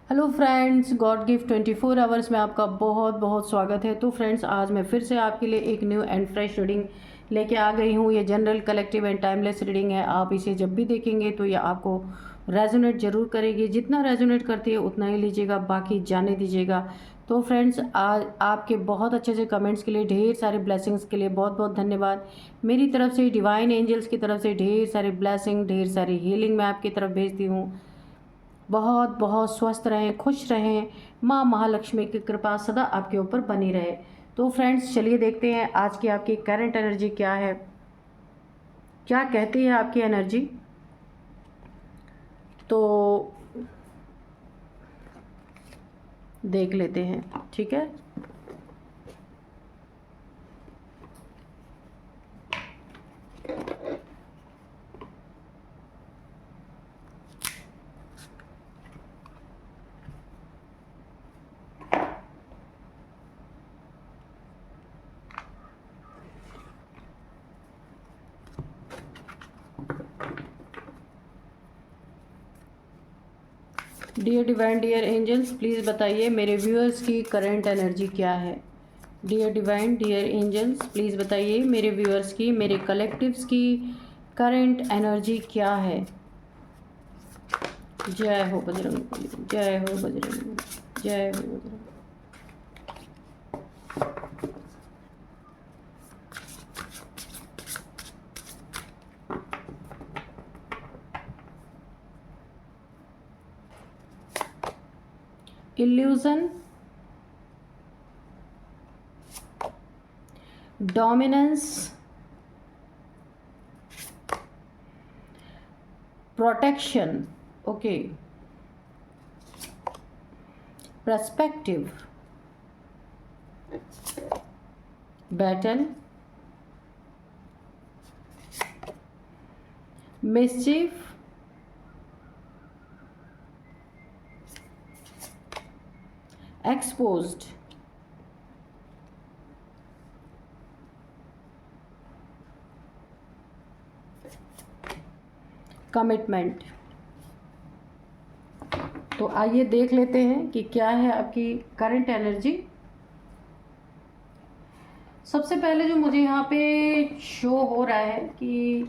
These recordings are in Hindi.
Hello friends, God gift 24 hours में आपका बहुत बहुत स्वागत है। तो फ्रेंड्स, आज मैं फिर से आपके लिए एक न्यू एंड फ्रेश रीडिंग लेके आ गई हूँ। ये general, collective and timeless reading है। आप इसे जब भी देखेंगे तो ये आपको रेजोनेट ज़रूर करेगी। जितना रेजोनेट करती है उतना ही लीजिएगा, बाकी जाने दीजिएगा। तो फ्रेंड्स, आज आपके बहुत अच्छे अच्छे कमेंट्स के लिए, ढेर सारे ब्लेसिंग्स के लिए बहुत बहुत धन्यवाद। मेरी तरफ से, डिवाइन एंजल्स की तरफ से ढेर सारे ब्लेसिंग, ढेर सारी हीलिंग मैं आपकी तरफ भेजती हूँ। बहुत बहुत स्वस्थ रहें, खुश रहें। माँ महालक्ष्मी की कृपा सदा आपके ऊपर बनी रहे। तो फ्रेंड्स, चलिए देखते हैं आज की आपकी करंट एनर्जी क्या है, क्या कहती है आपकी एनर्जी। तो देख लेते हैं, ठीक है। Dear divine, dear angels, please बताइए मेरे व्यूअर्स की करंट एनर्जी क्या है। Dear divine, dear angels, please बताइए मेरे व्यूअर्स की, मेरे कलेक्टिव्स की करंट एनर्जी क्या है। जय हो बजरंग, जय हो बजरंग, जय हो Bajrang. illusion, dominance, protection, okay, perspective, battle, mischief, exposed, commitment. तो आइए देख लेते हैं कि क्या है आपकी करंट एनर्जी। सबसे पहले जो मुझे यहाँ पे शो हो रहा है कि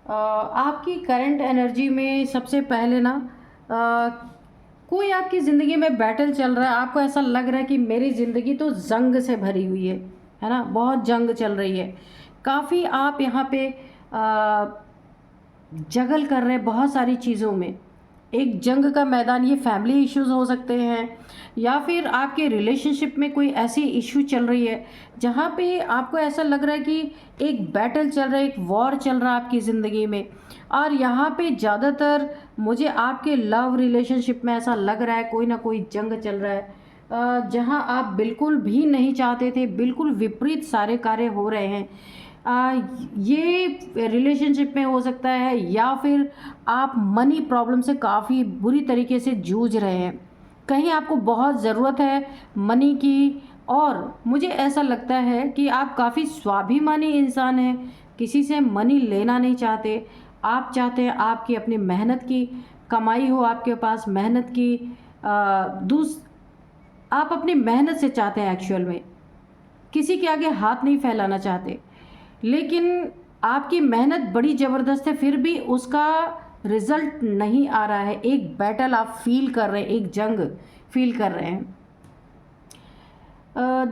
आपकी करंट एनर्जी में सबसे पहले ना कोई आपकी ज़िंदगी में बैटल चल रहा है। आपको ऐसा लग रहा है कि मेरी ज़िंदगी तो जंग से भरी हुई है ना, बहुत जंग चल रही है। काफ़ी आप यहाँ पे जगल कर रहे हैं बहुत सारी चीज़ों में। एक जंग का मैदान, ये फैमिली इश्यूज हो सकते हैं या फिर आपके रिलेशनशिप में कोई ऐसी इशू चल रही है जहाँ पे आपको ऐसा लग रहा है कि एक बैटल चल रहा है, एक वॉर चल रहा है आपकी ज़िंदगी में। और यहाँ पे ज़्यादातर मुझे आपके लव रिलेशनशिप में ऐसा लग रहा है कोई ना कोई जंग चल रहा है, जहाँ आप बिल्कुल भी नहीं चाहते थे, बिल्कुल विपरीत सारे कार्य हो रहे हैं। ये रिलेशनशिप में हो सकता है या फिर आप मनी प्रॉब्लम से काफ़ी बुरी तरीके से जूझ रहे हैं। कहीं आपको बहुत ज़रूरत है मनी की, और मुझे ऐसा लगता है कि आप काफ़ी स्वाभिमानी इंसान हैं, किसी से मनी लेना नहीं चाहते। आप चाहते हैं आपकी अपनी मेहनत की कमाई हो, आपके पास मेहनत की आप अपनी मेहनत से चाहते हैं एक्चुअल में, किसी के आगे हाथ नहीं फैलाना चाहते। लेकिन आपकी मेहनत बड़ी ज़बरदस्त है, फिर भी उसका रिज़ल्ट नहीं आ रहा है। एक बैटल आप फील कर रहे हैं, एक जंग फील कर रहे हैं।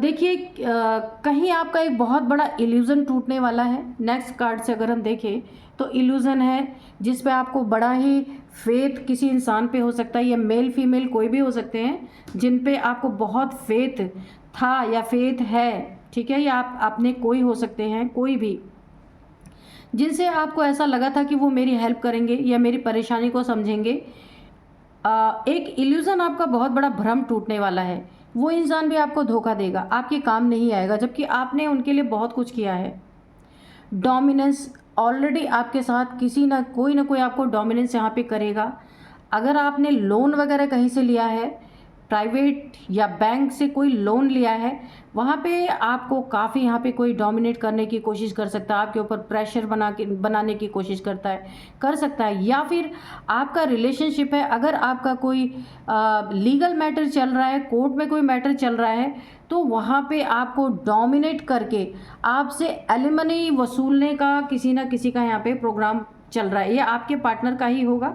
देखिए, कहीं आपका एक बहुत बड़ा इल्यूज़न टूटने वाला है। नेक्स्ट कार्ड से अगर हम देखें तो इल्यूज़न है जिस पे आपको बड़ा ही फेथ किसी इंसान पे हो सकता है, या मेल फीमेल कोई भी हो सकते हैं जिन पे आपको बहुत फेथ था या फेथ है, ठीक है। या आप अपने कोई हो सकते हैं, कोई भी जिनसे आपको ऐसा लगा था कि वो मेरी हेल्प करेंगे या मेरी परेशानी को समझेंगे। एक इल्यूज़न, आपका बहुत बड़ा भ्रम टूटने वाला है। वो इंसान भी आपको धोखा देगा, आपके काम नहीं आएगा, जबकि आपने उनके लिए बहुत कुछ किया है। डोमिनेंस, ऑलरेडी आपके साथ किसी ना कोई आपको डोमिनेंस यहाँ पे करेगा। अगर आपने लोन वगैरह कहीं से लिया है प्राइवेट या बैंक से कोई लोन लिया है, वहाँ पे आपको काफ़ी यहाँ पे कोई डोमिनेट करने की कोशिश कर सकता है, आपके ऊपर प्रेशर बनाने की कोशिश कर सकता है। या फिर आपका रिलेशनशिप है, अगर आपका कोई लीगल मैटर चल रहा है, कोर्ट में कोई मैटर चल रहा है, तो वहाँ पे आपको डोमिनेट करके आपसे एलिमनी वसूलने का किसी ना किसी का यहाँ पे प्रोग्राम चल रहा है। ये आपके पार्टनर का ही होगा।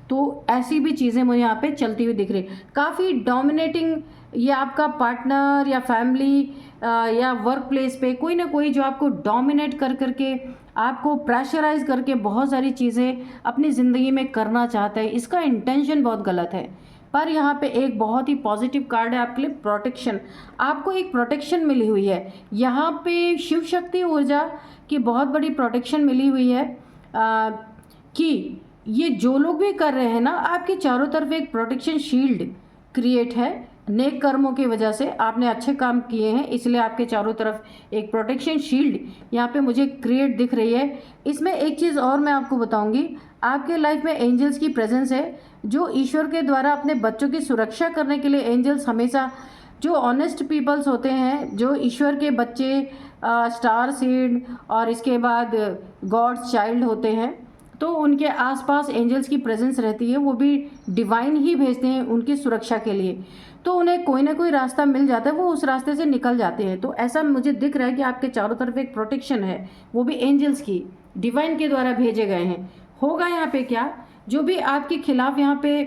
तो ऐसी भी चीज़ें मुझे यहाँ पे चलती हुई दिख रही, काफ़ी डोमिनेटिंग। ये आपका पार्टनर या फैमिली या वर्क प्लेस पे कोई ना कोई जो आपको डोमिनेट कर करके, आपको प्रेशराइज करके बहुत सारी चीज़ें अपनी ज़िंदगी में करना चाहता है। इसका इंटेंशन बहुत गलत है। पर यहाँ पे एक बहुत ही पॉजिटिव कार्ड है आपके लिए, प्रोटेक्शन। आपको एक प्रोटेक्शन मिली हुई है यहाँ पे, शिव शक्ति ऊर्जा की बहुत बड़ी प्रोटेक्शन मिली हुई है कि ये जो लोग भी कर रहे हैं ना, आपके चारों तरफ एक प्रोटेक्शन शील्ड क्रिएट है। नेक कर्मों की वजह से आपने अच्छे काम किए हैं, इसलिए आपके चारों तरफ एक प्रोटेक्शन शील्ड यहाँ पे मुझे क्रिएट दिख रही है। इसमें एक चीज़ और मैं आपको बताऊंगी, आपके लाइफ में एंजल्स की प्रेजेंस है, जो ईश्वर के द्वारा अपने बच्चों की सुरक्षा करने के लिए एंजल्स हमेशा, जो ऑनेस्ट पीपल्स होते हैं, जो ईश्वर के बच्चे, स्टार सीड और इसके बाद गॉड्स चाइल्ड होते हैं, तो उनके आसपास एंजल्स की प्रेजेंस रहती है। वो भी डिवाइन ही भेजते हैं उनकी सुरक्षा के लिए, तो उन्हें कोई ना कोई रास्ता मिल जाता है, वो उस रास्ते से निकल जाते हैं। तो ऐसा मुझे दिख रहा है कि आपके चारों तरफ एक प्रोटेक्शन है, वो भी एंजल्स की, डिवाइन के द्वारा भेजे गए हैं। होगा यहाँ पे क्या, जो भी आपके खिलाफ यहाँ पे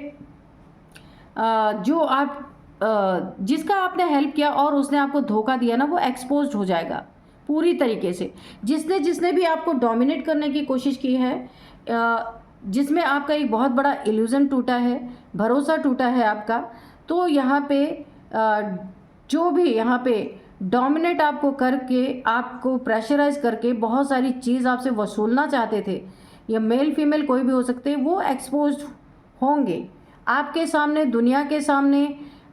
जो आप जिसका आपने हेल्प किया और उसने आपको धोखा दिया ना, वो एक्सपोज्ड हो जाएगा पूरी तरीके से। जिसने जिसने भी आपको डोमिनेट करने की कोशिश की है, जिसमें आपका एक बहुत बड़ा इल्यूज़न टूटा है, भरोसा टूटा है आपका, तो यहाँ पे जो भी यहाँ पे डोमिनेट आपको करके, आपको प्रेशराइज करके बहुत सारी चीज़ आपसे वसूलना चाहते थे, या मेल फीमेल कोई भी हो सकते हैं, वो एक्सपोज्ड होंगे आपके सामने, दुनिया के सामने।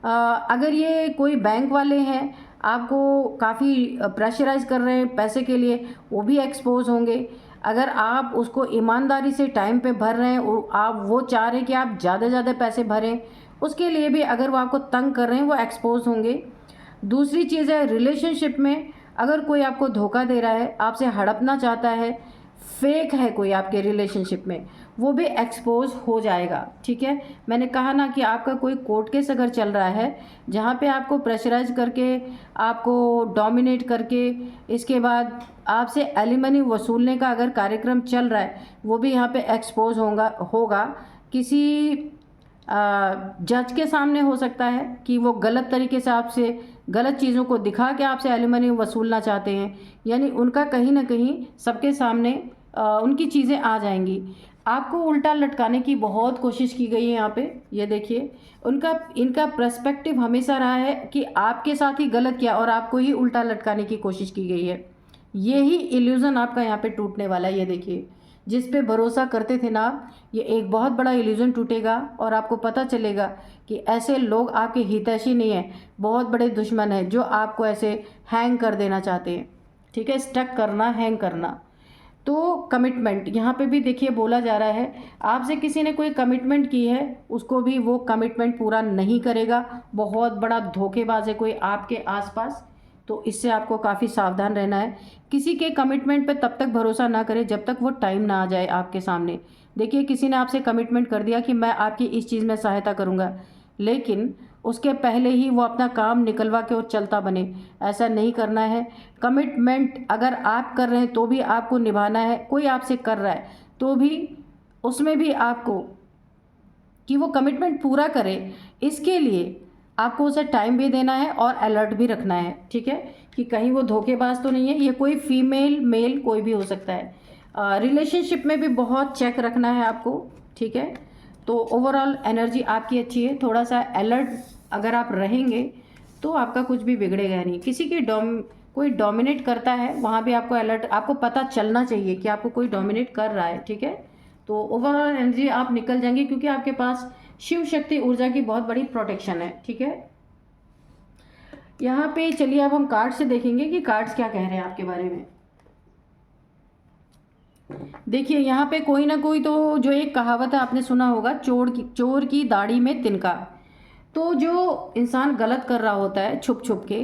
अगर ये कोई बैंक वाले हैं, आपको काफ़ी प्रेशराइज कर रहे हैं पैसे के लिए, वो भी एक्सपोज होंगे। अगर आप उसको ईमानदारी से टाइम पे भर रहे हैं, आप वो चाह रहे हैं कि आप ज़्यादा ज़्यादा पैसे भरें, उसके लिए भी अगर वो आपको तंग कर रहे हैं, वो एक्सपोज होंगे। दूसरी चीज़ है, रिलेशनशिप में अगर कोई आपको धोखा दे रहा है, आपसे हड़पना चाहता है, फेक है कोई आपके रिलेशनशिप में, वो भी एक्सपोज हो जाएगा। ठीक है, मैंने कहा ना कि आपका कोई कोर्ट केस अगर चल रहा है, जहाँ पे आपको प्रेशराइज करके, आपको डोमिनेट करके, इसके बाद आपसे एलिमनी वसूलने का अगर कार्यक्रम चल रहा है, वो भी यहाँ पे एक्सपोज होगा किसी जज के सामने। हो सकता है कि वो गलत तरीके से आपसे गलत चीज़ों को दिखा के आपसे एलिमनी वसूलना चाहते हैं, यानी उनका कहीं ना कहीं सबके सामने उनकी चीज़ें आ जाएंगी। आपको उल्टा लटकाने की बहुत कोशिश की गई है यहाँ पे। ये देखिए, इनका पर्सपेक्टिव हमेशा रहा है कि आपके साथ ही गलत किया और आपको ही उल्टा लटकाने की कोशिश की गई है। यही इल्यूज़न आपका यहाँ पे टूटने वाला है। ये देखिए, जिस पे भरोसा करते थे ना आप, ये एक बहुत बड़ा इल्यूज़न टूटेगा और आपको पता चलेगा कि ऐसे लोग आपके हितैषी नहीं हैं, बहुत बड़े दुश्मन हैं जो आपको ऐसे हैंग कर देना चाहते हैं। ठीक है, स्टक करना, हैंग करना। तो कमिटमेंट यहाँ पे भी देखिए बोला जा रहा है, आपसे किसी ने कोई कमिटमेंट की है, उसको भी वो कमिटमेंट पूरा नहीं करेगा। बहुत बड़ा धोखेबाज है कोई आपके आसपास, तो इससे आपको काफ़ी सावधान रहना है। किसी के कमिटमेंट पे तब तक भरोसा ना करें जब तक वो टाइम ना आ जाए आपके सामने। देखिए, किसी ने आपसे कमिटमेंट कर दिया कि मैं आपकी इस चीज़ में सहायता करूँगा, लेकिन उसके पहले ही वो अपना काम निकलवा के और चलता बने, ऐसा नहीं करना है। कमिटमेंट अगर आप कर रहे हैं तो भी आपको निभाना है, कोई आपसे कर रहा है तो भी उसमें भी आपको कि वो कमिटमेंट पूरा करे, इसके लिए आपको उसे टाइम भी देना है और अलर्ट भी रखना है। ठीक है, कि कहीं वो धोखेबाज तो नहीं है। ये कोई फीमेल मेल कोई भी हो सकता है। रिलेशनशिप में भी बहुत चेक रखना है आपको। ठीक है, तो ओवरऑल एनर्जी आपकी अच्छी है। थोड़ा सा अलर्ट अगर आप रहेंगे तो आपका कुछ भी बिगड़ेगा नहीं। किसी की कोई डोमिनेट करता है, वहाँ भी आपको अलर्ट, आपको पता चलना चाहिए कि आपको कोई डोमिनेट कर रहा है। ठीक है, तो ओवरऑल एनर्जी आप निकल जाएंगे क्योंकि आपके पास शिव शक्ति ऊर्जा की बहुत बड़ी प्रोटेक्शन है। ठीक है, यहाँ पे चलिए अब हम कार्ड से देखेंगे कि कार्ड्स क्या कह रहे हैं आपके बारे में। देखिए, यहाँ पे कोई ना कोई तो, जो एक कहावत है आपने सुना होगा, चोर की दाढ़ी में तिनका। तो जो इंसान गलत कर रहा होता है छुप छुप के,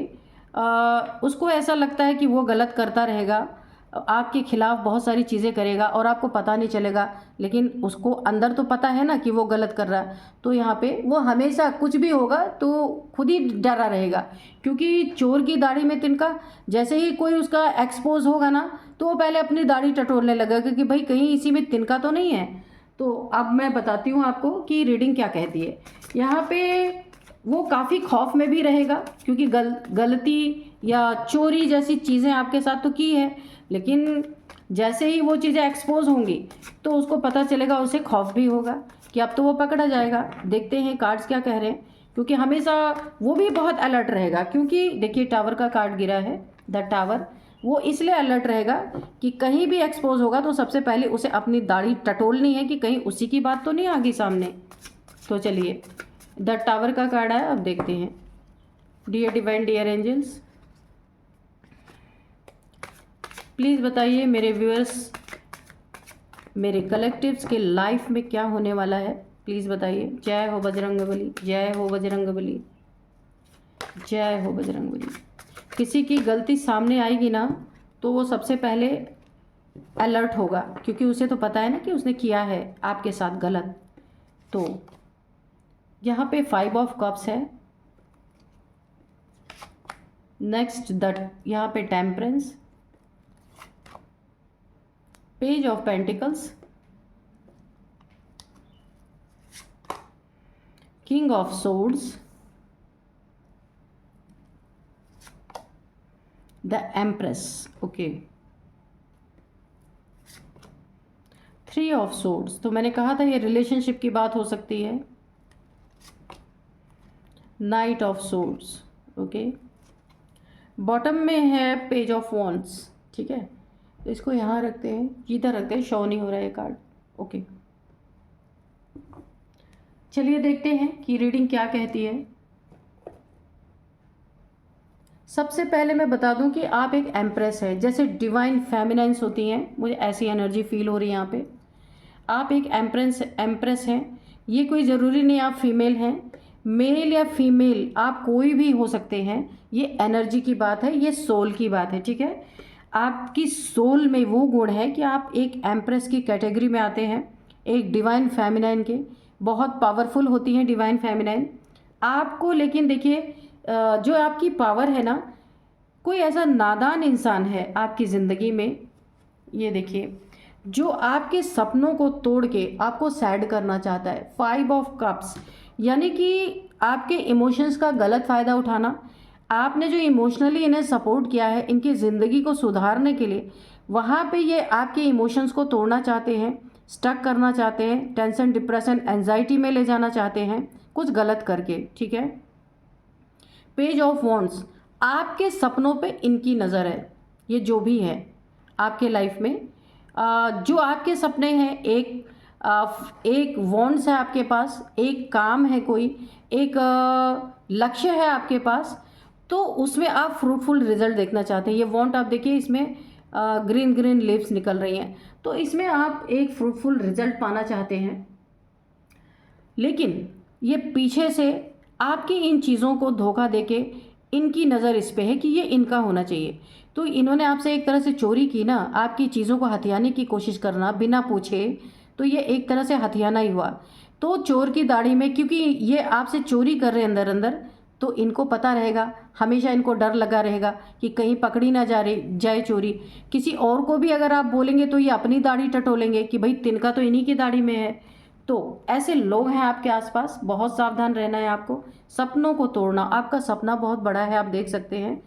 उसको ऐसा लगता है कि वो गलत करता रहेगा, आपके खिलाफ बहुत सारी चीज़ें करेगा और आपको पता नहीं चलेगा, लेकिन उसको अंदर तो पता है ना कि वो गलत कर रहा है। तो यहाँ पे वो हमेशा कुछ भी होगा तो खुद ही डरा रहेगा, क्योंकि चोर की दाढ़ी में तिनका, जैसे ही कोई उसका एक्सपोज होगा ना तो वो पहले अपनी दाढ़ी टटोलने लगेगा कि भाई कहीं इसी में तिनका तो नहीं है। तो अब मैं बताती हूँ आपको कि रीडिंग क्या कहती है। यहाँ पे वो काफ़ी खौफ में भी रहेगा, क्योंकि गलती या चोरी जैसी चीज़ें आपके साथ तो की है, लेकिन जैसे ही वो चीज़ें एक्सपोज होंगी तो उसको पता चलेगा, उसे खौफ भी होगा कि अब तो वो पकड़ा जाएगा। देखते हैं कार्ड्स क्या कह रहे हैं, क्योंकि हमेशा वो भी बहुत अलर्ट रहेगा, क्योंकि देखिए टावर का कार्ड गिरा है, द टावर। वो इसलिए अलर्ट रहेगा कि कहीं भी एक्सपोज होगा तो सबसे पहले उसे अपनी दाढ़ी टटोलनी है कि कहीं उसी की बात तो नहीं आ गई सामने। तो चलिए, द टावर का कार्ड है, अब देखते हैं। Dear divine, dear angels, please बताइए मेरे व्यूअर्स, मेरे कलेक्टिव्स के लाइफ में क्या होने वाला है, प्लीज़ बताइए। जय हो बजरंगबली, जय हो बजरंगबली, जय हो बजरंगबली। किसी की गलती सामने आएगी ना तो वो सबसे पहले अलर्ट होगा, क्योंकि उसे तो पता है ना कि उसने किया है आपके साथ गलत। तो यहाँ पे 5 ऑफ कप्स है, नेक्स्ट यहाँ पे temperance, page of pentacles, king of swords, the empress, okay, 3 of swords. तो मैंने कहा था ये रिलेशनशिप की बात हो सकती है। Night of swords, okay. Bottom में है पेज ऑफ वॉन्ड्स, ठीक है। तो इसको यहाँ रखते हैं, इधर रखते हैं, शो नहीं हो रहा है कार्ड, ओके। चलिए देखते हैं कि रीडिंग क्या कहती है। सबसे पहले मैं बता दूं कि आप एक एम्प्रेस है, जैसे डिवाइन फेमिनाइंस होती हैं, मुझे ऐसी एनर्जी फील हो रही है यहाँ पे। आप एक एम्प्रेस हैं। ये कोई ज़रूरी नहीं आप फीमेल हैं, मेल या फीमेल आप कोई भी हो सकते हैं। ये एनर्जी की बात है, ये सोल की बात है, ठीक है। आपकी सोल में वो गुण है कि आप एक एम्प्रेस की कैटेगरी में आते हैं, एक डिवाइन फेमिनाइन के। बहुत पावरफुल होती हैं डिवाइन फेमिनाइन आपको। लेकिन देखिए, जो आपकी पावर है ना, कोई ऐसा नादान इंसान है आपकी ज़िंदगी में, ये देखिए, जो आपके सपनों को तोड़ के आपको सैड करना चाहता है। 5 ऑफ कप्स यानी कि आपके इमोशंस का गलत फ़ायदा उठाना। आपने जो इमोशनली इन्हें सपोर्ट किया है इनकी ज़िंदगी को सुधारने के लिए, वहाँ पे ये आपके इमोशंस को तोड़ना चाहते हैं, स्टक करना चाहते हैं, टेंशन, डिप्रेशन, एंजाइटी में ले जाना चाहते हैं, कुछ गलत करके, ठीक है। पेज ऑफ वॉन्ड्स, आपके सपनों पे इनकी नज़र है। ये जो भी है आपके लाइफ में, जो आपके सपने हैं, एक वॉन्ड्स है आपके पास, एक काम है, कोई एक लक्ष्य है आपके पास, तो उसमें आप फ्रूटफुल रिजल्ट देखना चाहते हैं। ये वॉन्ट आप देखिए, इसमें ग्रीन ग्रीन लीव्स निकल रही हैं, तो इसमें आप एक फ्रूटफुल रिजल्ट पाना चाहते हैं। लेकिन ये पीछे से आपकी इन चीज़ों को धोखा देके इनकी नज़र इस पे है कि ये इनका होना चाहिए। तो इन्होंने आपसे एक तरह से चोरी की ना, आपकी चीज़ों को हथियाने की कोशिश करना बिना पूछे, तो ये एक तरह से हथियाना ही हुआ। तो चोर की दाढ़ी में, क्योंकि ये आपसे चोरी कर रहे हैं अंदर अंदर, तो इनको पता रहेगा, हमेशा इनको डर लगा रहेगा कि कहीं पकड़ी ना जाए चोरी। किसी और को भी अगर आप बोलेंगे तो ये अपनी दाढ़ी टटोलेंगे कि भाई तिनका तो इन्हीं की दाढ़ी में है। तो ऐसे लोग हैं आपके आसपास, बहुत सावधान रहना है आपको। सपनों को तोड़ना, आपका सपना बहुत बड़ा है, आप देख सकते हैं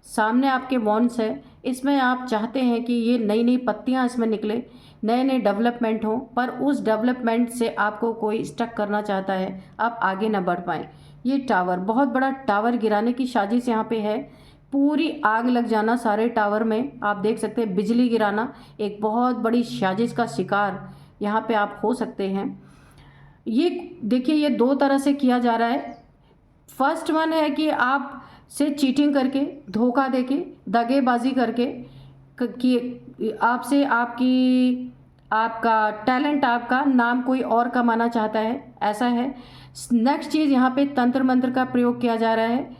सामने आपके वॉन्ड्स है, इसमें आप चाहते हैं कि ये नई नई पत्तियां इसमें निकले, नए नए डेवलपमेंट हो, पर उस डेवलपमेंट से आपको कोई स्टक करना चाहता है, आप आगे ना बढ़ पाएँ। ये टावर, बहुत बड़ा टावर गिराने की साजिश यहाँ पे है, पूरी आग लग जाना सारे टावर में, आप देख सकते हैं बिजली गिराना, एक बहुत बड़ी साजिश का शिकार यहाँ पे आप हो सकते हैं। ये देखिए, ये 2 तरह से किया जा रहा है। फर्स्ट वन है कि आप से चीटिंग करके, धोखा देके, दगेबाजी करके कि आपसे आपका टैलेंट, आपका नाम कोई और कमाना चाहता है, ऐसा है। नेक्स्ट चीज़, यहाँ पे तंत्र मंत्र का प्रयोग किया जा रहा है।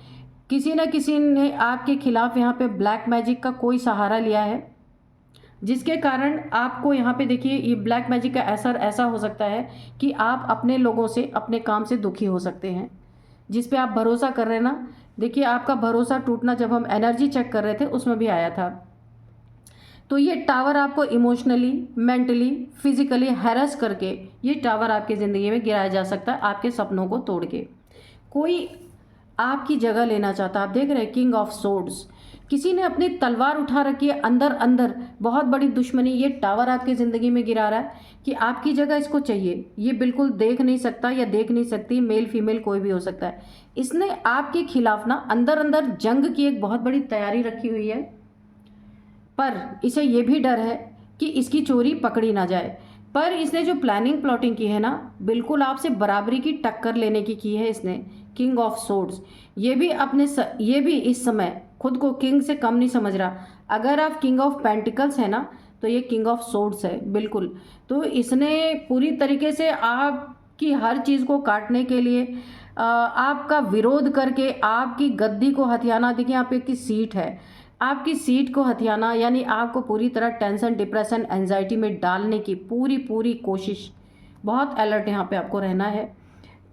किसी न किसी ने आपके खिलाफ यहाँ पे ब्लैक मैजिक का कोई सहारा लिया है, जिसके कारण आपको यहाँ पे देखिए ये ब्लैक मैजिक का असर ऐसा हो सकता है कि आप अपने लोगों से, अपने काम से दुखी हो सकते हैं। जिस पे आप भरोसा कर रहे हैं ना, देखिए आपका भरोसा टूटना जब हम एनर्जी चेक कर रहे थे उसमें भी आया था। तो ये टावर आपको इमोशनली, मेंटली, फिजिकली हैरेस करके ये टावर आपकी ज़िंदगी में गिराया जा सकता है, आपके सपनों को तोड़ के। कोई आपकी जगह लेना चाहता है। आप देख रहे हैं किंग ऑफ सोर्ड्स, किसी ने अपनी तलवार उठा रखी है, अंदर अंदर बहुत बड़ी दुश्मनी, ये टावर आपकी ज़िंदगी में गिरा रहा है कि आपकी जगह इसको चाहिए। ये बिल्कुल देख नहीं सकता या देख नहीं सकती, मेल फीमेल कोई भी हो सकता है। इसने आपके खिलाफ ना अंदर अंदर जंग की एक बहुत बड़ी तैयारी रखी हुई है, पर इसे ये भी डर है कि इसकी चोरी पकड़ी ना जाए। पर इसने जो प्लानिंग प्लॉटिंग की है ना, बिल्कुल आपसे बराबरी की टक्कर लेने की है इसने। किंग ऑफ सोर्ड्स, ये भी इस समय खुद को किंग से कम नहीं समझ रहा। अगर आप किंग ऑफ पेंटिकल्स है ना, तो ये किंग ऑफ सोर्ड्स है बिल्कुल। तो इसने पूरी तरीके से आपकी हर चीज़ को काटने के लिए आपका विरोध करके आपकी गद्दी को हथियाना। देखिए आप की सीट है, आपकी सीट को हथियाना, यानी आपको पूरी तरह टेंशन, डिप्रेशन, एंजाइटी में डालने की पूरी कोशिश। बहुत अलर्ट यहाँ पे आपको रहना है,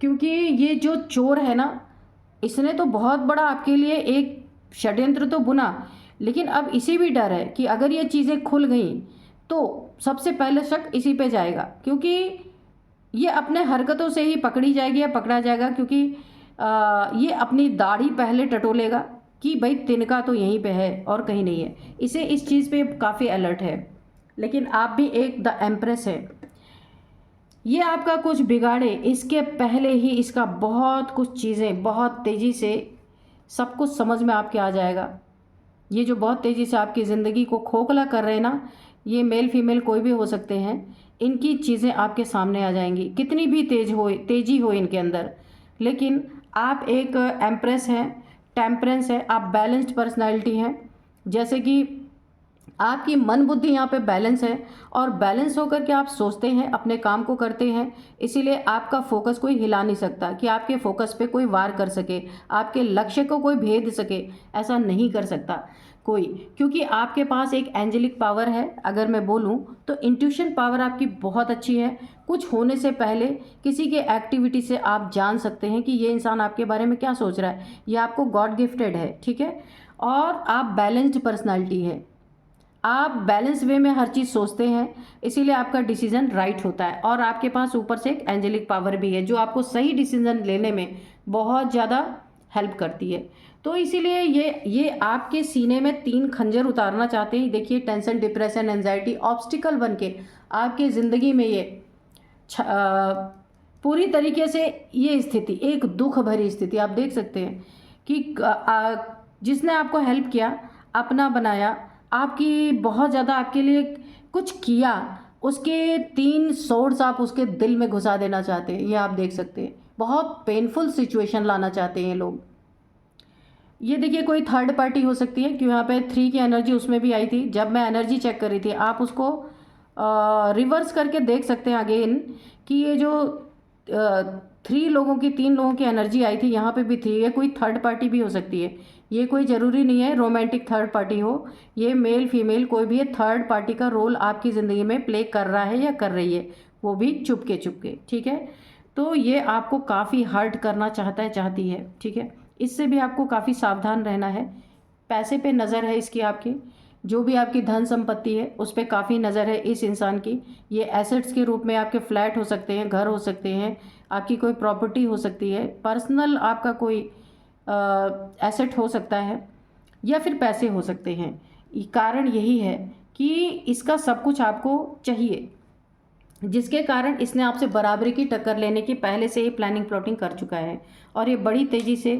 क्योंकि ये जो चोर है ना, इसने तो बहुत बड़ा आपके लिए एक षड्यंत्र तो बुना, लेकिन अब इसी भी डर है कि अगर ये चीज़ें खुल गई तो सबसे पहले शक इसी पे जाएगा, क्योंकि ये अपने हरकतों से ही पकड़ी जाएगी या पकड़ा जाएगा। क्योंकि ये अपनी दाढ़ी पहले टटोलेगा कि भाई तिनका तो यहीं पे है और कहीं नहीं है। इसे इस चीज़ पे काफ़ी अलर्ट है। लेकिन आप भी एक द एम्प्रेस है, ये आपका कुछ बिगाड़े इसके पहले ही इसका बहुत कुछ चीज़ें बहुत तेज़ी से सब कुछ समझ में आपके आ जाएगा। ये जो बहुत तेज़ी से आपकी ज़िंदगी को खोखला कर रहे हैं ना, ये मेल फीमेल कोई भी हो सकते हैं, इनकी चीज़ें आपके सामने आ जाएंगी, कितनी भी तेजी हो इनके अंदर। लेकिन आप एक एम्प्रेस हैं, टेम्परेंस है, आप बैलेंस्ड पर्सनालिटी हैं। जैसे कि आपकी मन बुद्धि यहाँ पे बैलेंस है, और बैलेंस होकर के आप सोचते हैं, अपने काम को करते हैं। इसीलिए आपका फोकस कोई हिला नहीं सकता कि आपके फोकस पे कोई वार कर सके, आपके लक्ष्य को कोई भेद सके, ऐसा नहीं कर सकता कोई। क्योंकि आपके पास एक एंजेलिक पावर है। अगर मैं बोलूँ तो इंट्यूशन पावर आपकी बहुत अच्छी है। कुछ होने से पहले किसी के एक्टिविटी से आप जान सकते हैं कि ये इंसान आपके बारे में क्या सोच रहा है। ये आपको गॉड गिफ्टेड है, ठीक है। और आप बैलेंस्ड पर्सनालिटी है, आप बैलेंस वे में हर चीज़ सोचते हैं, इसीलिए आपका डिसीजन राइट होता है। और आपके पास ऊपर से एक एंजेलिक पावर भी है जो आपको सही डिसीजन लेने में बहुत ज़्यादा हेल्प करती है। तो इसीलिए ये आपके सीने में 3 खंजर उतारना चाहते हैं। देखिए टेंशन, डिप्रेशन, एंजाइटी ऑब्स्टिकल बन के आपकी ज़िंदगी में ये पूरी तरीके से ये स्थिति, एक दुख भरी स्थिति आप देख सकते हैं कि जिसने आपको हेल्प किया, अपना बनाया, आपकी बहुत ज़्यादा आपके लिए कुछ किया, उसके 3 सोर्ड्स आप उसके दिल में घुसा देना चाहते हैं। ये आप देख सकते हैं, बहुत पेनफुल सिचुएशन लाना चाहते हैं लोग। ये देखिए कोई थर्ड पार्टी हो सकती है, क्यों यहाँ पे 3 की एनर्जी उसमें भी आई थी। जब मैं एनर्जी चेक कर रही थी, आप उसको रिवर्स करके देख सकते हैं अगेन कि ये जो 3 लोगों की एनर्जी आई थी, यहाँ पे भी 3 है। कोई थर्ड पार्टी भी हो सकती है, ये कोई ज़रूरी नहीं है रोमांटिक थर्ड पार्टी हो, ये मेल फीमेल कोई भी है, थर्ड पार्टी का रोल आपकी ज़िंदगी में प्ले कर रहा है या कर रही है, वो भी चुपके, ठीक है। तो ये आपको काफ़ी हर्ट करना चाहता है, चाहती है, ठीक है। इससे भी आपको काफ़ी सावधान रहना है। पैसे पे नज़र है इसकी, आपकी जो भी आपकी धन संपत्ति है उस पर काफ़ी नज़र है इस इंसान की। ये एसेट्स के रूप में आपके फ्लैट हो सकते हैं, घर हो सकते हैं, आपकी कोई प्रॉपर्टी हो सकती है, पर्सनल आपका कोई एसेट हो सकता है, या फिर पैसे हो सकते हैं। कारण यही है कि इसका सब कुछ आपको चाहिए, जिसके कारण इसने आपसे बराबरी की टक्कर लेने की पहले से ही प्लानिंग प्लॉटिंग कर चुका है। और ये बड़ी तेज़ी से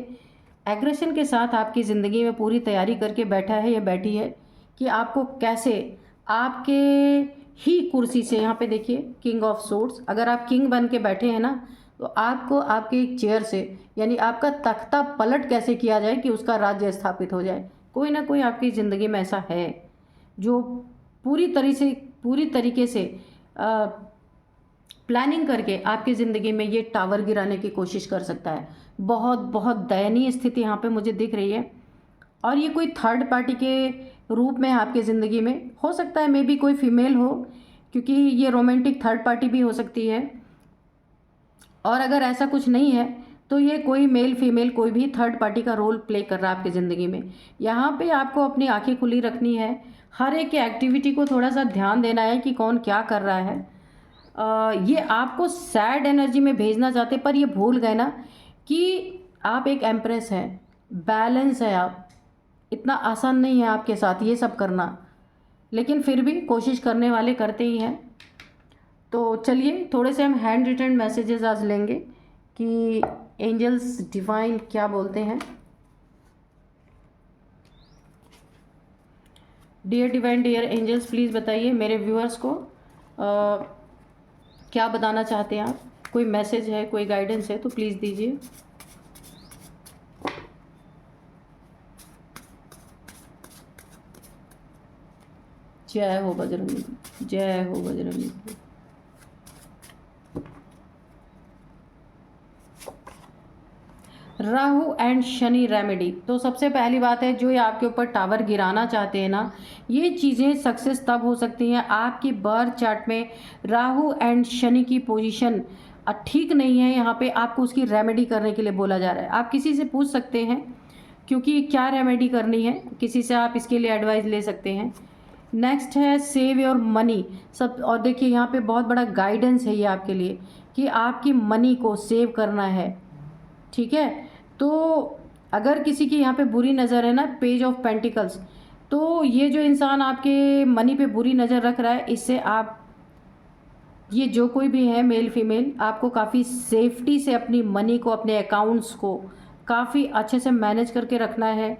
एग्रेशन के साथ आपकी ज़िंदगी में पूरी तैयारी करके बैठा है या बैठी है कि आपको कैसे आपके ही कुर्सी से, यहाँ पे देखिए किंग ऑफ सोर्ड्स, अगर आप किंग बन के बैठे हैं ना, तो आपको आपके एक चेयर से, यानी आपका तख्ता पलट कैसे किया जाए कि उसका राज्य स्थापित हो जाए। कोई ना कोई आपकी ज़िंदगी में ऐसा है जो पूरी तरीके से प्लानिंग करके आपकी ज़िंदगी में ये टावर गिराने की कोशिश कर सकता है। बहुत बहुत दयनीय स्थिति यहाँ पे मुझे दिख रही है, और ये कोई थर्ड पार्टी के रूप में आपकी ज़िंदगी में हो सकता है। मे बी कोई फीमेल हो, क्योंकि ये रोमांटिक थर्ड पार्टी भी हो सकती है। और अगर ऐसा कुछ नहीं है तो ये कोई मेल फीमेल कोई भी थर्ड पार्टी का रोल प्ले कर रहा है आपकी ज़िंदगी में। यहाँ पे आपको अपनी आंखें खुली रखनी है, हर एक एक्टिविटी को थोड़ा सा ध्यान देना है कि कौन क्या कर रहा है। ये आपको सैड एनर्जी में भेजना चाहते, पर ये भूल गए ना कि आप एक एम्प्रेस हैं, बैलेंस है आप। इतना आसान नहीं है आपके साथ ये सब करना, लेकिन फिर भी कोशिश करने वाले करते ही हैं। तो चलिए थोड़े से हम हैंड रिटन मैसेजेस आज लेंगे कि एंजल्स डिवाइन क्या बोलते हैं। Dear divine, dear angels, please बताइए मेरे व्यूअर्स को क्या बताना चाहते हैं आप। कोई मैसेज है, कोई गाइडेंस है तो प्लीज़ दीजिए। जय हो बजरंगी, जय हो बजरंगी। Rahu and Shani remedy. तो सबसे पहली बात है, जो ये आपके ऊपर टावर गिराना चाहते हैं ना, ये चीज़ें सक्सेस तब हो सकती हैं आपकी बर्थ चार्ट में राहु एंड शनि की पोजीशन ठीक नहीं है। यहाँ पे आपको उसकी रेमेडी करने के लिए बोला जा रहा है। आप किसी से पूछ सकते हैं, क्योंकि क्या रेमेडी करनी है, किसी से आप इसके लिए एडवाइस ले सकते हैं। नेक्स्ट है सेव योर मनी सब। और देखिए यहाँ पे बहुत बड़ा गाइडेंस है ये आपके लिए कि आपकी मनी को सेव करना है, ठीक है। तो अगर किसी की यहाँ पे बुरी नज़र है ना, पेज ऑफ पेंटिकल्स, तो ये जो इंसान आपके मनी पे बुरी नज़र रख रहा है, इससे आप, ये जो कोई भी है मेल फीमेल, आपको काफ़ी सेफ्टी से अपनी मनी को, अपने अकाउंट्स को काफ़ी अच्छे से मैनेज करके रखना है।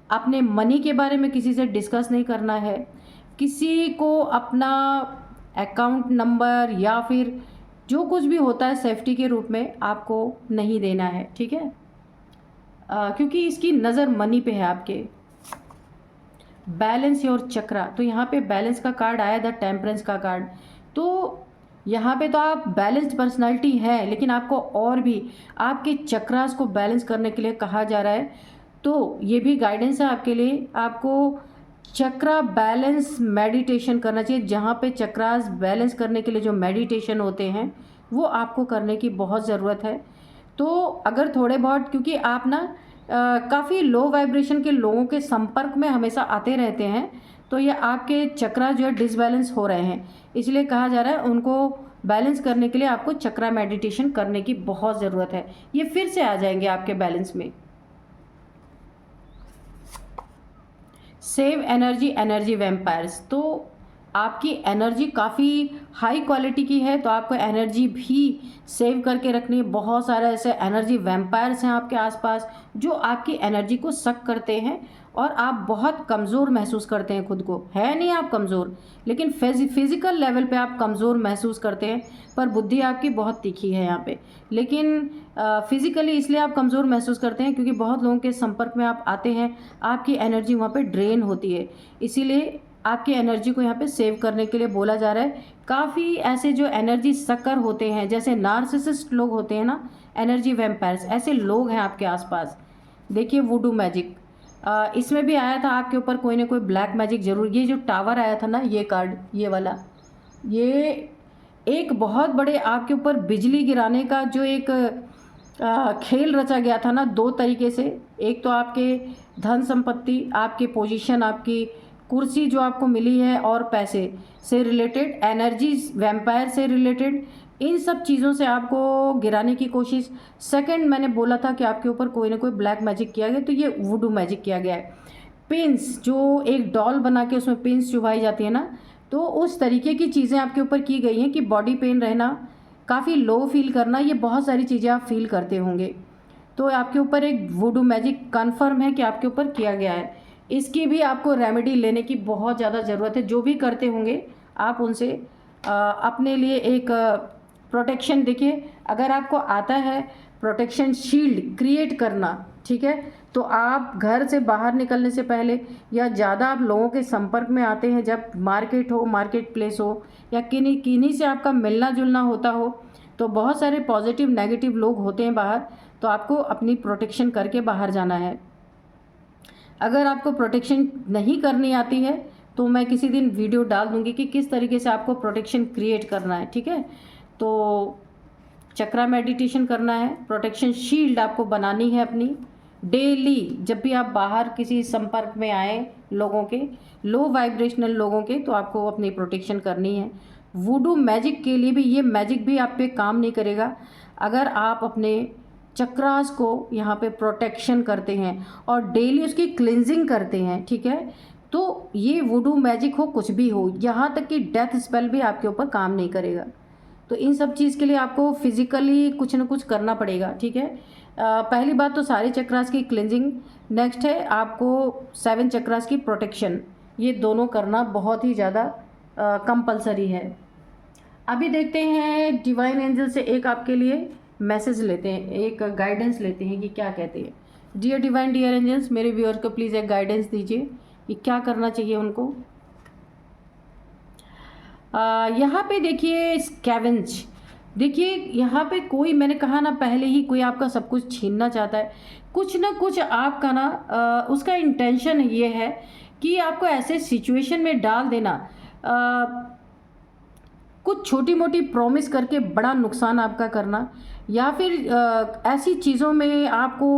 अपने मनी के बारे में किसी से डिस्कस नहीं करना है, किसी को अपना अकाउंट नंबर या फिर जो कुछ भी होता है सेफ्टी के रूप में आपको नहीं देना है, ठीक है। क्योंकि इसकी नज़र मनी पे है आपके। बैलेंस योर चक्रा, तो यहाँ पे बैलेंस का कार्ड आया, द टेम्परेंस का कार्ड। तो यहाँ पे तो आप बैलेंस्ड पर्सनालिटी है, लेकिन आपको और भी आपके चक्रास को बैलेंस करने के लिए कहा जा रहा है। तो ये भी गाइडेंस है आपके लिए, आपको चक्रा बैलेंस मेडिटेशन करना चाहिए। जहाँ पे चक्रास बैलेंस करने के लिए जो मेडिटेशन होते हैं वो आपको करने की बहुत ज़रूरत है। तो अगर थोड़े बहुत, क्योंकि आप ना काफ़ी लो वाइब्रेशन के लोगों के संपर्क में हमेशा आते रहते हैं, तो ये आपके चक्रा जो है डिसबैलेंस हो रहे हैं, इसलिए कहा जा रहा है उनको बैलेंस करने के लिए आपको चक्रा मेडिटेशन करने की बहुत ज़रूरत है। ये फिर से आ जाएंगे आपके बैलेंस में। सेव एनर्जी, एनर्जी वैम्पायर्स, तो आपकी एनर्जी काफ़ी हाई क्वालिटी की है, तो आपको एनर्जी भी सेव करके रखनी है। बहुत सारे ऐसे एनर्जी वैम्पायर्स हैं आपके आसपास जो आपकी एनर्जी को सक करते हैं, और आप बहुत कमज़ोर महसूस करते हैं खुद को। है नहीं आप कमज़ोर, लेकिन फिज़िकल लेवल पे आप कमज़ोर महसूस करते हैं, पर बुद्धि आपकी बहुत तीखी है यहाँ पे। लेकिन फिज़िकली इसलिए आप कमज़ोर महसूस करते हैं क्योंकि बहुत लोगों के संपर्क में आप आते हैं, आपकी एनर्जी वहाँ पे ड्रेन होती है। इसीलिए आपकी एनर्जी को यहाँ पे सेव करने के लिए बोला जा रहा है। काफ़ी ऐसे जो एनर्जी सकर होते हैं, जैसे नार्सिसिस्ट लोग होते हैं ना, एनर्जी वैम्पायर्स, ऐसे लोग हैं आपके आसपास। देखिए वुडू मैजिक, इसमें भी आया था आपके ऊपर कोई ना कोई ब्लैक मैजिक ज़रूर। ये जो टावर आया था ना, ये कार्ड, ये वाला, ये एक बहुत बड़े आपके ऊपर बिजली गिराने का जो एक खेल रचा गया था ना, दो तरीके से। एक तो आपके धन संपत्ति, आपके पोजीशन, आपकी कुर्सी जो आपको मिली है, और पैसे से रिलेटेड, एनर्जी वैम्पायर से रिलेटेड, इन सब चीज़ों से आपको गिराने की कोशिश। सेकंड, मैंने बोला था कि आपके ऊपर कोई ना कोई ब्लैक मैजिक किया गया, तो ये वुडू मैजिक किया गया है। पिंस, जो एक डॉल बना के उसमें पिंस चुभाई जाती है ना, तो उस तरीके की चीज़ें आपके ऊपर की गई हैं कि बॉडी पेन रहना, काफ़ी लो फील करना, ये बहुत सारी चीज़ें आप फील करते होंगे। तो आपके ऊपर एक वुडू मैजिक कन्फर्म है कि आपके ऊपर किया गया है। इसकी भी आपको रेमेडी लेने की बहुत ज़्यादा ज़रूरत है। जो भी करते होंगे आप उनसे अपने लिए एक प्रोटेक्शन, देखिए अगर आपको आता है प्रोटेक्शन शील्ड क्रिएट करना, ठीक है। तो आप घर से बाहर निकलने से पहले या ज़्यादा आप लोगों के संपर्क में आते हैं, जब मार्केट हो, मार्केट प्लेस हो, या किन्हीं किन्हीं से आपका मिलना जुलना होता हो, तो बहुत सारे पॉजिटिव नेगेटिव लोग होते हैं बाहर, तो आपको अपनी प्रोटेक्शन करके बाहर जाना है। अगर आपको प्रोटेक्शन नहीं करनी आती है तो मैं किसी दिन वीडियो डाल दूंगी कि किस तरीके से आपको प्रोटेक्शन क्रिएट करना है, ठीक है। तो चक्रा मेडिटेशन करना है, प्रोटेक्शन शील्ड आपको बनानी है अपनी डेली। जब भी आप बाहर किसी संपर्क में आए लोगों के, लो वाइब्रेशनल लोगों के, तो आपको अपनी प्रोटेक्शन करनी है। वुडू मैजिक के लिए भी, ये मैजिक भी आप पे काम नहीं करेगा अगर आप अपने चक्रास को यहाँ पे प्रोटेक्शन करते हैं और डेली उसकी क्लिनजिंग करते हैं, ठीक है। तो ये वुडू मैजिक हो, कुछ भी हो, यहाँ तक कि डेथ स्पेल भी आपके ऊपर काम नहीं करेगा। तो इन सब चीज़ के लिए आपको फिजिकली कुछ ना कुछ करना पड़ेगा, ठीक है। पहली बात तो सारे चक्रास की क्लिनजिंग, नेक्स्ट है आपको 7 चक्रास की प्रोटेक्शन, ये दोनों करना बहुत ही ज़्यादा कंपलसरी है। अभी देखते हैं डिवाइन एंजल से एक आपके लिए मैसेज लेते हैं, एक गाइडेंस लेते हैं कि क्या कहते हैं। डियर डिवाइन डियर एंजल्स, मेरे व्यूअर को प्लीज़ एक गाइडेंस दीजिए कि क्या करना चाहिए उनको। यहाँ पे देखिए स्कैवेंज, देखिए यहाँ पे कोई, मैंने कहा ना पहले ही, कोई आपका सब कुछ छीनना चाहता है। कुछ ना कुछ आपका ना उसका इंटेंशन ये है कि आपको ऐसे सिचुएशन में डाल देना, कुछ छोटी मोटी प्रॉमिस करके बड़ा नुकसान आपका करना, या फिर ऐसी चीज़ों में आपको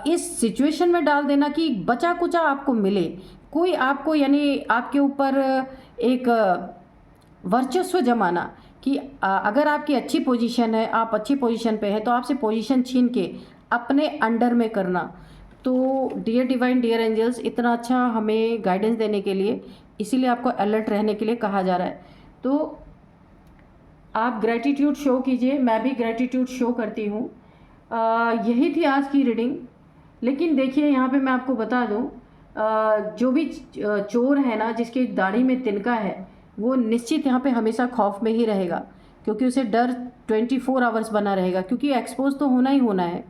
इस सिचुएशन में डाल देना कि बचा कुचा आपको मिले। कोई आपको, यानी आपके ऊपर एक वर्चस्व जमाना कि अगर आपकी अच्छी पोजीशन है, आप अच्छी पोजीशन पे हैं, तो आपसे पोजीशन छीन के अपने अंडर में करना। तो डियर डिवाइन डियर एंजल्स, इतना अच्छा हमें गाइडेंस देने के लिए, इसीलिए आपको अलर्ट रहने के लिए कहा जा रहा है। तो आप ग्रैटिट्यूड शो कीजिए, मैं भी ग्रैटिट्यूड शो करती हूँ। यही थी आज की रीडिंग। लेकिन देखिए यहाँ पे मैं आपको बता दूँ, जो भी चोर है ना, जिसकी दाढ़ी में तिनका है, वो निश्चित यहाँ पे हमेशा खौफ में ही रहेगा, क्योंकि उसे डर 24 आवर्स बना रहेगा, क्योंकि एक्सपोज तो होना ही होना है।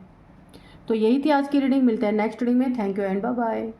तो यही थी आज की रीडिंग। मिलते हैं नेक्स्ट रीडिंग में। Thank you and bye bye.